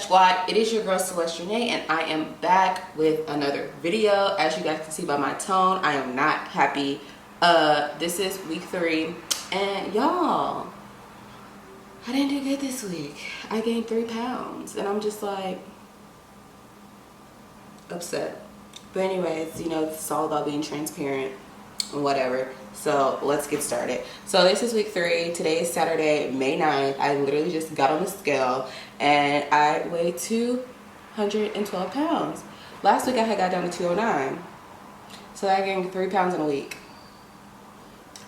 Squad, it is your girl Celeste Renee, and I am back with another video. As you guys can see by my tone, I am not happy. This is week 3, and y'all, I didn't do good this week. I gained 3 pounds, and I'm just like upset. But anyways, you know, it's all about being transparent and whatever. So let's get started. So this is week 3. Today is Saturday, May 9th. I literally just got on the scale and I weighed 212 pounds. Last week I had got down to 209. So I gained 3 pounds in a week.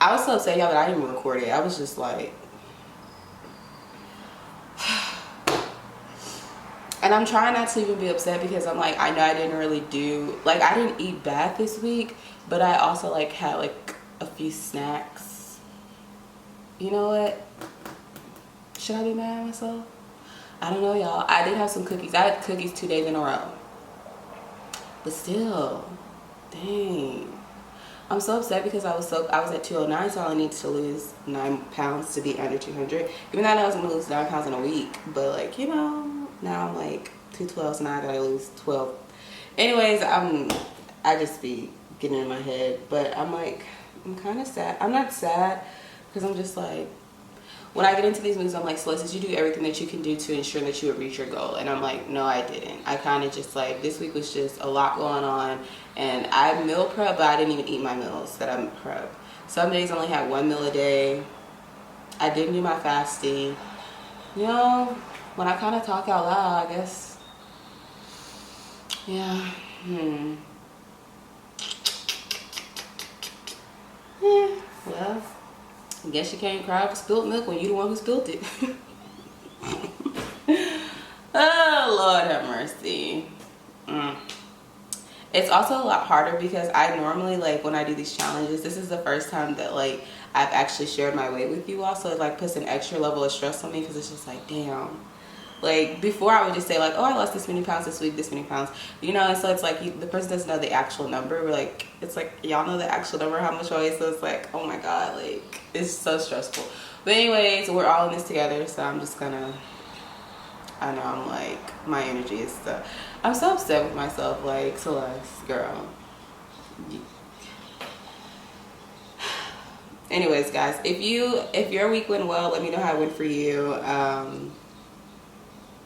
I was so upset, y'all, that I didn't even record it. I was just like, and I'm trying not to even be upset because I'm like, I know I didn't really do, like, I didn't eat bad this week, but I also like had like a few snacks. You know what? Should I be mad at myself? I don't know, y'all. I did have some cookies. I had cookies 2 days in a row. But still, dang. I'm so upset because I was at 209, so I only needed to lose 9 pounds to be under 200. Even though I was gonna lose 9 pounds in a week, but like, you know, now I'm like 212, so now I gotta lose 12. Anyways, I just be getting in my head, but I'm like, I'm kind of sad. I'm not sad because I'm just like, when I get into these moves, I'm like, Celeste, did you do everything that you can do to ensure that you would reach your goal? And I'm like, no, I didn't. I kind of just like, this week was just a lot going on, and I meal prep, but I didn't even eat my meals that I prep. Some days I only had 1 meal a day. I didn't do my fasting. You know, when I kind of talk out loud, I guess, yeah, well, I guess you can't cry for spilled milk when you're the one who spilled it. Oh, Lord have mercy. It's also a lot harder because I normally, like, when I do these challenges, this is the first time that, like, I've actually shared my weight with you all. So it, like, puts an extra level of stress on me because it's just like, damn. Like, before I would just say, like, oh, I lost this many pounds this week, this many pounds, you know. And so it's like, the person doesn't know the actual number. We're like, it's like, y'all know the actual number, how much I weigh. So it's like, oh my God, like, it's so stressful. But anyways, we're all in this together. So I'm just gonna, I know, I'm like, my energy is so, I'm so upset with myself. Like, Celeste, girl. Anyways, guys, if your week went well, let me know how it went for you.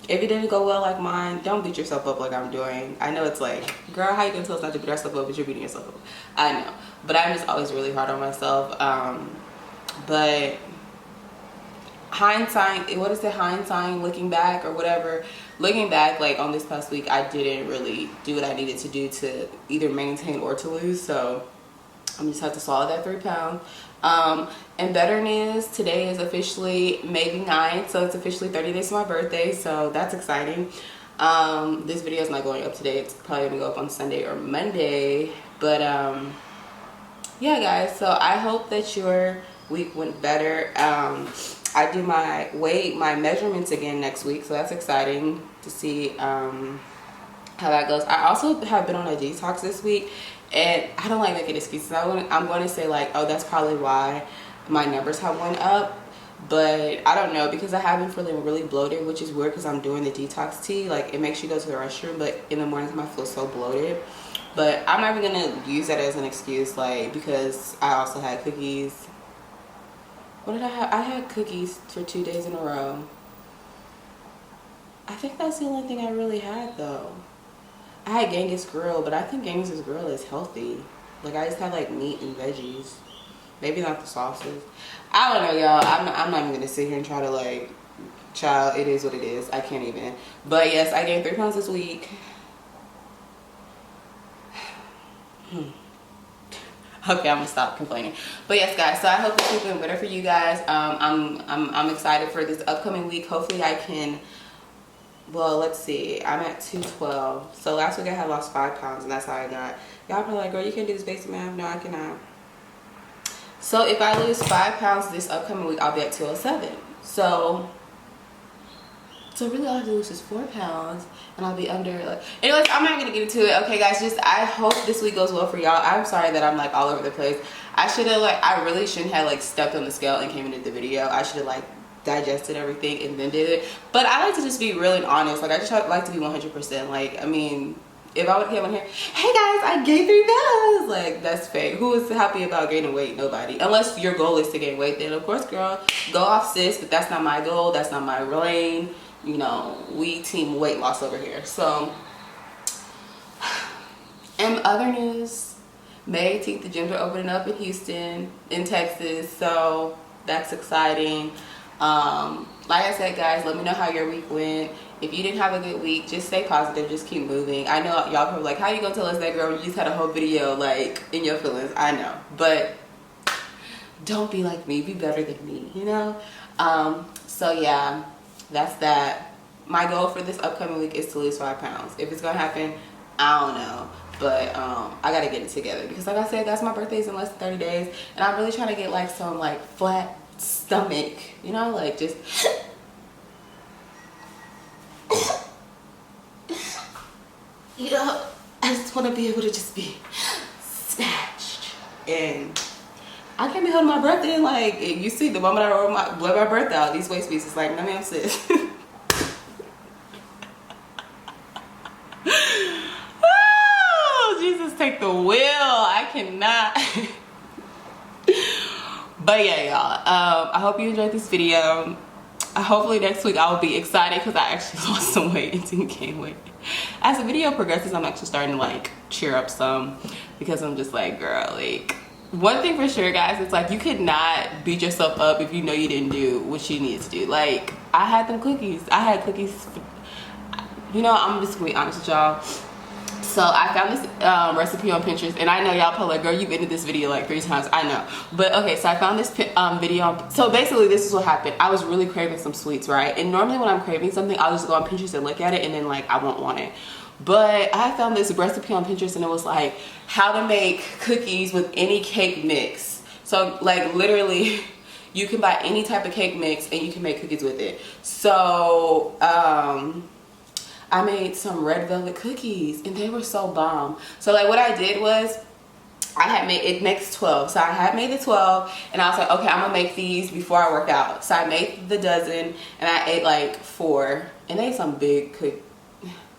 If it didn't go well like mine, don't beat yourself up like I'm doing. I know it's like, girl, how you gonna tell us not to beat ourselves up, but you're beating yourself up? I know, but I'm just always really hard on myself. But hindsight, what is it, hindsight, looking back or whatever, looking back, like on this past week, I didn't really do what I needed to do to either maintain or to lose. So I'm just have to swallow that 3 pounds. And better news, today is officially May 9th, so it's officially 30 days to my birthday, so that's exciting. This video is not going up today. It's probably gonna go up on Sunday or Monday, but yeah, guys, so I hope that your week went better. I do my weight, my measurements again next week, so that's exciting to see how that goes. I also have been on a detox this week, and I don't like making excuses. I'm going to say like, oh, that's probably why my numbers have went up, but I don't know, because I have been feeling really bloated, which is weird because I'm doing the detox tea. Like, it makes you go to the restroom, but in the mornings I feel so bloated. But I'm not even going to use that as an excuse, like, because I also had cookies. What did I have? I had cookies for 2 days in a row. I think that's the only thing I really had, though. I had Genghis Grill, but I think Genghis Grill is healthy. Like, I just had like meat and veggies. Maybe not the sauces. I don't know, y'all. I'm not even gonna sit here and try to, like, child, it is what it is. I can't even. But yes, I gained 3 pounds this week. Okay, I'm gonna stop complaining. But yes, guys, so I hope this week went better for you guys. I'm excited for this upcoming week. Hopefully I can, well, let's see, I'm at 212. So last week I had lost 5 pounds, and that's how I got. Y'all probably like, girl, you can do this basic math. No, I cannot. So if I lose 5 pounds this upcoming week, I'll be at 207. So really all I have to lose is 4 pounds, and I'll be under, like, anyways, I'm not gonna get into it. Okay, guys, just, I hope this week goes well for y'all. I'm sorry that I'm like all over the place. I should have, like, I really shouldn't have like stepped on the scale and came into the video. I should have like digested everything and then did it. But I like to just be real and honest. Like I just like to be 100%. Like, I mean, if I would have came on here, hey guys, I gained 3 pounds, like that's fake. Who is happy about gaining weight? Nobody. Unless your goal is to gain weight, then of course, girl, go off, sis. But that's not my goal. That's not my lane. You know, we team weight loss over here. So, in other news, May 18th, the gyms are opening up in Houston, in Texas. So that's exciting. Like I said, guys, let me know how your week went. If you didn't have a good week, just stay positive, just keep moving. I know y'all probably like, how you gonna tell us that, girl, when you just had a whole video like in your feelings? I know, but don't be like me, be better than me, you know? So yeah, that's that. My goal for this upcoming week is to lose 5 pounds. If it's gonna happen, I don't know, but I gotta get it together, because like I said, guys, my birthday is in less than 30 days, and I'm really trying to get like some like flat stomach, you know, like just you know, I just want to be able to just be snatched. And I can't be holding my breath in. Like, you see, the moment I blow my breath out, these waist pieces, like, no ma'am, sis. Oh, Jesus, take the wheel. I cannot. But yeah, y'all, I hope you enjoyed this video. Hopefully next week I will be excited, because I actually lost some weight and didn't gain weight. As the video progresses, I'm actually starting to like cheer up some, because I'm just like, girl, like, one thing for sure, guys, it's like you could not beat yourself up if you know you didn't do what you needed to do. Like, I had them cookies. I had cookies, you know, I'm just gonna be honest with y'all. So I found this recipe on Pinterest, and I know y'all probably like, girl, you've ended this video like 3 times. I know, but okay, so I found this video so basically this is what happened. I was really craving some sweets, right? And normally when I'm craving something, I'll just go on Pinterest and look at it, and then like I won't want it. But I found this recipe on Pinterest, and it was like how to make cookies with any cake mix. So like literally you can buy any type of cake mix and you can make cookies with it. So I made some red velvet cookies, and they were so bomb. So like what I did was, I had made, it makes 12. So I had made the 12, and I was like, okay, I'm gonna make these before I work out. So I made the dozen, and I ate like 4, and they ate some big cookies.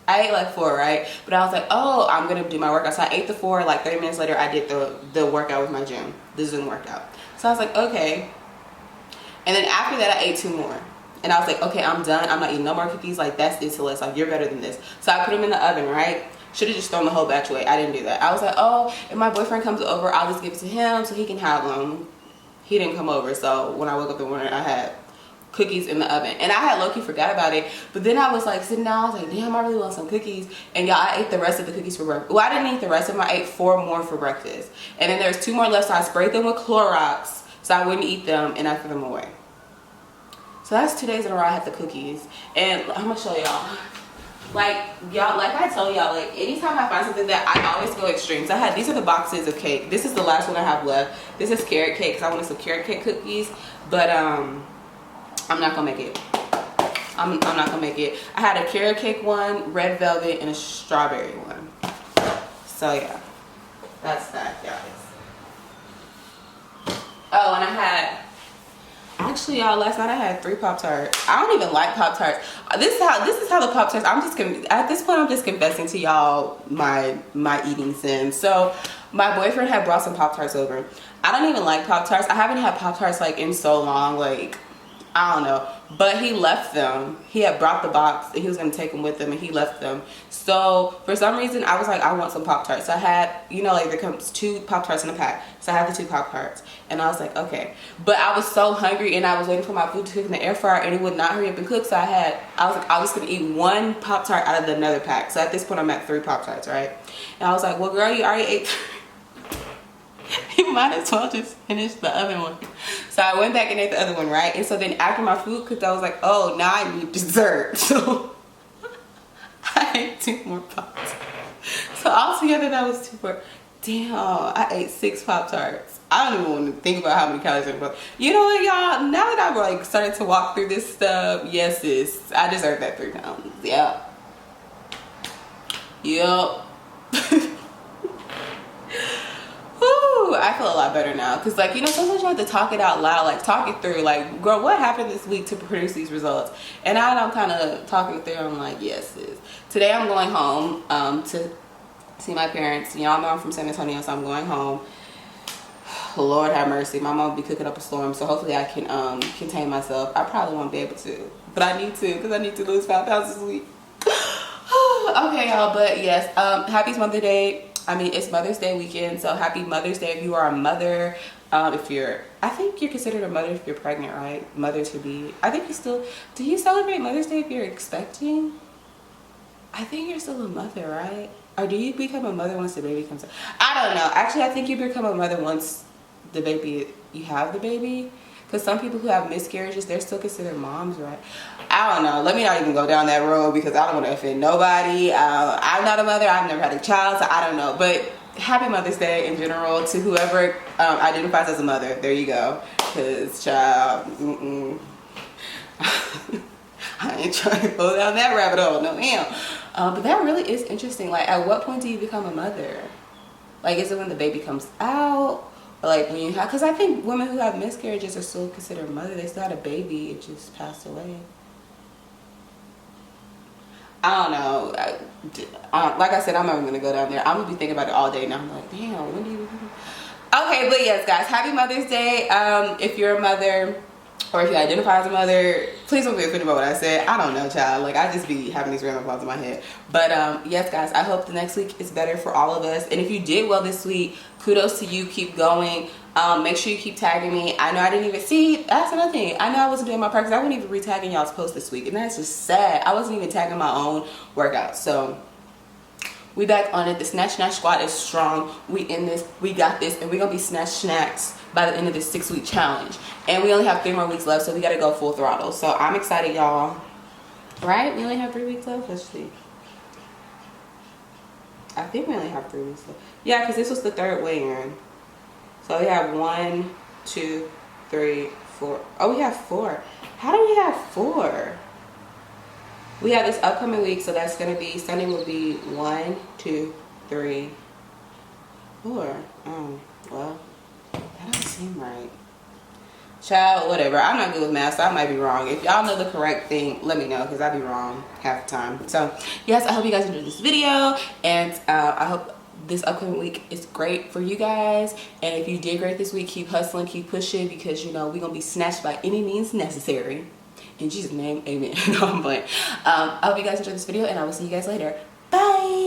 I ate like 4, right? But I was like, oh, I'm gonna do my workout. So I ate the 4, like 30 minutes later, I did the workout with my gym, the Zoom workout. So I was like, okay. And then after that, I ate 2 more. And I was like, okay, I'm done. I'm not eating no more cookies. Like, that's it, Celeste. Like, you're better than this. So I put them in the oven, right? Should have just thrown the whole batch away. I didn't do that. I was like, oh, if my boyfriend comes over, I'll just give it to him so he can have them. He didn't come over. So when I woke up in the morning, I had cookies in the oven. And I had low-key forgot about it. But then I was like sitting down. I was like, damn, I really want some cookies. And y'all, I ate the rest of the cookies for breakfast. Well, I didn't eat the rest of them. I ate 4 more for breakfast. And then there's 2 more left. So I sprayed them with Clorox so I wouldn't eat them, and I threw them away. So that's 2 days in a row I had the cookies. And I'm gonna show y'all. Like, y'all, like I told y'all, like anytime I find something that I always go extremes. I had, these are the boxes of cake. This is the last one I have left. This is carrot cake, because I wanted some carrot cake cookies. But I'm not gonna make it. I'm not gonna make it. I had a carrot cake one, red velvet, and a strawberry one. So yeah, that's that, guys. Oh, and I had, actually, y'all, last night I had 3 Pop-Tarts. I don't even like Pop-Tarts. This is how the Pop-Tarts, at this point I'm just confessing to y'all my eating sins. So my boyfriend had brought some Pop-Tarts over. I don't even like Pop-Tarts. I haven't had Pop-Tarts like in so long, like I don't know, but he left them. He had brought the box and he was gonna take them with him, and he left them. So for some reason I was like, I want some Pop-Tarts. So I had, you know, like there comes 2 Pop-Tarts in a pack. So I had the 2 Pop-Tarts, and I was like, okay. But I was so hungry, and I was waiting for my food to cook in the air fryer, and it would not hurry up and cook. So I was like, I was gonna eat 1 Pop-Tart out of another pack. So at this point I'm at 3 Pop-Tarts, right? And I was like, well girl, you already ate 3. You might as well just finish the other one. So I went back and ate the other one, right? And so then after my food cooked, I was like, oh, now I need dessert. So I ate 2 more Pop-Tarts. So altogether that was 2 more. Damn, I ate 6 Pop-Tarts. I don't even want to think about how many calories in Pop-Tarts. You know what, y'all? Now that I've like started to walk through this stuff, yes, sis, I deserve that 3 pounds. Yeah. Yup. I feel a lot better now. Because, like, you know, sometimes you have to talk it out loud, like, talk it through. Like, girl, what happened this week to produce these results? And now I'm kind of talking it through. I'm like, yes, sis. Today I'm going home to see my parents. You know, I'm from San Antonio, so I'm going home. Lord have mercy. My mom will be cooking up a storm, so hopefully I can contain myself. I probably won't be able to, but I need to, because I need to lose 5 pounds this week. Okay, y'all, but yes, happy Mother's Day. I mean, it's Mother's Day weekend, so happy Mother's Day if you are a mother. If you're, I think you're considered a mother if you're pregnant, right? Mother to be. I think you still, do you celebrate Mother's Day if you're expecting? I think you're still a mother, right? Or do you become a mother once the baby comes out? I don't know. Actually, I think you become a mother once the baby, you have the baby. Because some people who have miscarriages, they're still considered moms, right? I don't know. Let me not even go down that road because I don't want to offend nobody. I'm not a mother. I've never had a child, so I don't know. But happy Mother's Day in general to whoever identifies as a mother. There you go. Because, child, I ain't trying to go down that rabbit hole. No, ma'am. But that really is interesting. Like, at what point do you become a mother? Like, is it when the baby comes out? Or like when you have, because I think women who have miscarriages are still considered mother. They still had a baby. It just passed away. I don't know. Like I said, I'm not even going to go down there. I'm going to be thinking about it all day. Now I'm like, damn, when do you... Okay, but yes, guys, happy Mother's Day. If you're a mother, or if you identify as a mother, please don't be offended by what I said. I don't know, child. Like, I just be having these random thoughts in my head. But yes, guys, I hope the next week is better for all of us. And if you did well this week, kudos to you. Keep going. Make sure you keep tagging me. I know I didn't even see. That's another thing. I know I wasn't doing my practice. I wasn't even re-tagging y'all's post this week, and that's just sad. I wasn't even tagging my own workout. So we back on it. The snatch squad is strong. We in this. We got this, and we're gonna be snatch snacks by the end of this 6-week challenge. And we only have 3 more weeks left, so we gotta go full throttle. So I'm excited, y'all. Right? We only have 3 weeks left. Let's see. I think we only have 3 weeks left. Yeah, because this was the 3rd weigh-in. So we have 1, 2, 3, 4. Oh, we have 4. How do we have 4? We have this upcoming week, so that's gonna be Sunday will be 1, 2, 3, 4. Oh, well, that doesn't seem right. Child, whatever. I'm not good with math, so I might be wrong. If y'all know the correct thing, let me know, because I be wrong half the time. So yes, I hope you guys enjoyed this video, and I hope this upcoming week is great for you guys. And if you did great this week, keep hustling, keep pushing, because you know we're gonna be snatched by any means necessary. In Jesus' name, amen. No, I'm playing. I hope you guys enjoyed this video, and I will see you guys later. Bye.